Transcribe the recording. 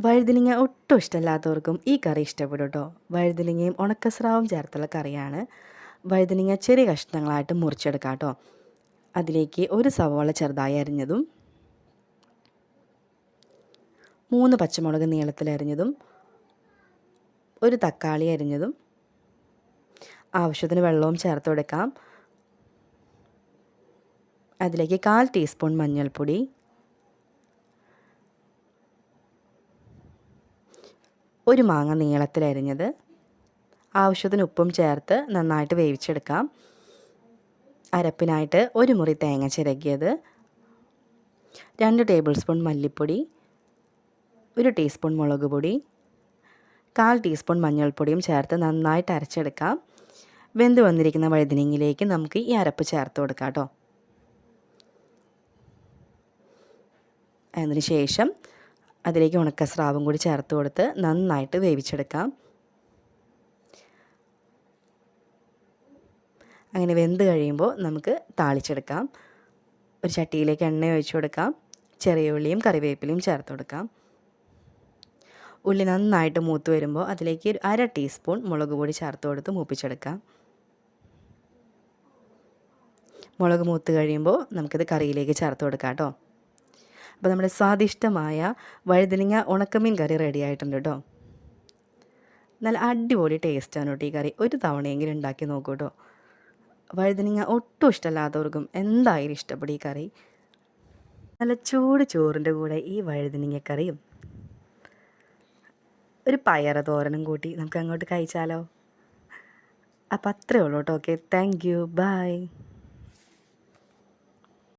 വഴുതനങ്ങ ഒട്ടും ഇഷ്ടമല്ലാത്തവർക്കും ഈ കറി ഇഷ്ടപ്പെടും കേട്ടോ. വഴുതനങ്ങയും ഉണക്കസ്രാവും ചേർത്തുള്ള കറിയാണ്. വഴുതനങ്ങ ചെറിയ കഷ്ണങ്ങളായിട്ട് മുറിച്ചെടുക്കാം കേട്ടോ. അതിലേക്ക് ഒരു സവാള ചെറുതായി അരിഞ്ഞതും 3 പച്ചമുളക് നീളത്തിലരിഞ്ഞതും ഒരു തക്കാളി അരിഞ്ഞതും ആവശ്യത്തിന് വെള്ളവും ചേർത്ത് കൊടുക്കാം. അതിലേക്ക് 1/4 ടീസ്പൂൺ മഞ്ഞൾപ്പൊടി, ഒരു മാങ്ങ നീളത്തിലരിഞ്ഞത്, ആവശ്യത്തിന് ഉപ്പും ചേർത്ത് നന്നായിട്ട് വേവിച്ചെടുക്കാം. അരപ്പിനായിട്ട് ഒരു മുറി തേങ്ങ ചിരകിയത്, 2 ടേബിൾ സ്പൂൺ മല്ലിപ്പൊടി, 1 ടീസ്പൂൺ മുളക് പൊടി, 1/4 ടീസ്പൂൺ മഞ്ഞൾപ്പൊടിയും ചേർത്ത് നന്നായിട്ട് അരച്ചെടുക്കാം. വെന്ത് വന്നിരിക്കുന്ന വഴുതനങ്ങയിലേക്ക് നമുക്ക് ഈ അരപ്പ് ചേർത്ത് കൊടുക്കാം കേട്ടോ. അതിന് ശേഷം അതിലേക്ക് ഉണക്കസ്രാവും കൂടി ചേർത്ത് കൊടുത്ത് നന്നായിട്ട് വേവിച്ചെടുക്കാം. അങ്ങനെ വെന്ത് കഴിയുമ്പോൾ നമുക്ക് താളിച്ചെടുക്കാം. ഒരു ചട്ടിയിലേക്ക് എണ്ണ ഒഴിച്ച് കൊടുക്കാം. ചെറിയ ഉള്ളിയും കറിവേപ്പിലയും ചേർത്ത് കൊടുക്കാം. ഉള്ളി നന്നായിട്ട് മൂത്ത് വരുമ്പോൾ അതിലേക്ക് 1/2 ടീസ്പൂൺ മുളക് പൊടി ചേർത്ത് കൊടുത്ത് മൂപ്പിച്ചെടുക്കാം. മുളക് മൂത്ത് കഴിയുമ്പോൾ നമുക്കിത് കറിയിലേക്ക് ചേർത്ത് കൊടുക്കാം കേട്ടോ. അപ്പോൾ നമ്മുടെ സ്വാദിഷ്ടമായ വഴുതനങ്ങ ഉണക്കമീൻ കറി റെഡി ആയിട്ടുണ്ട് കേട്ടോ. നല്ല അടിപൊളി ടേസ്റ്റാണ് കേട്ടോ ഈ കറി. ഒരു തവണയെങ്കിലും ഉണ്ടാക്കി നോക്കൂ കേട്ടോ. വഴുതനങ്ങ ഒട്ടും ഇഷ്ടമല്ലാത്തവർക്കും എന്തായാലും ഇഷ്ടപ്പെടും ഈ കറി. നല്ല ചൂട് ചോറിൻ്റെ കൂടെ ഈ വഴുതനങ്ങ കറിയും ഒരു പയർ തോരനും കൂട്ടി നമുക്ക് അങ്ങോട്ട് കഴിച്ചാലോ. അപ്പോൾ അത്രയേ ഉള്ളൂ കേട്ടോ. Okay, thank you, by.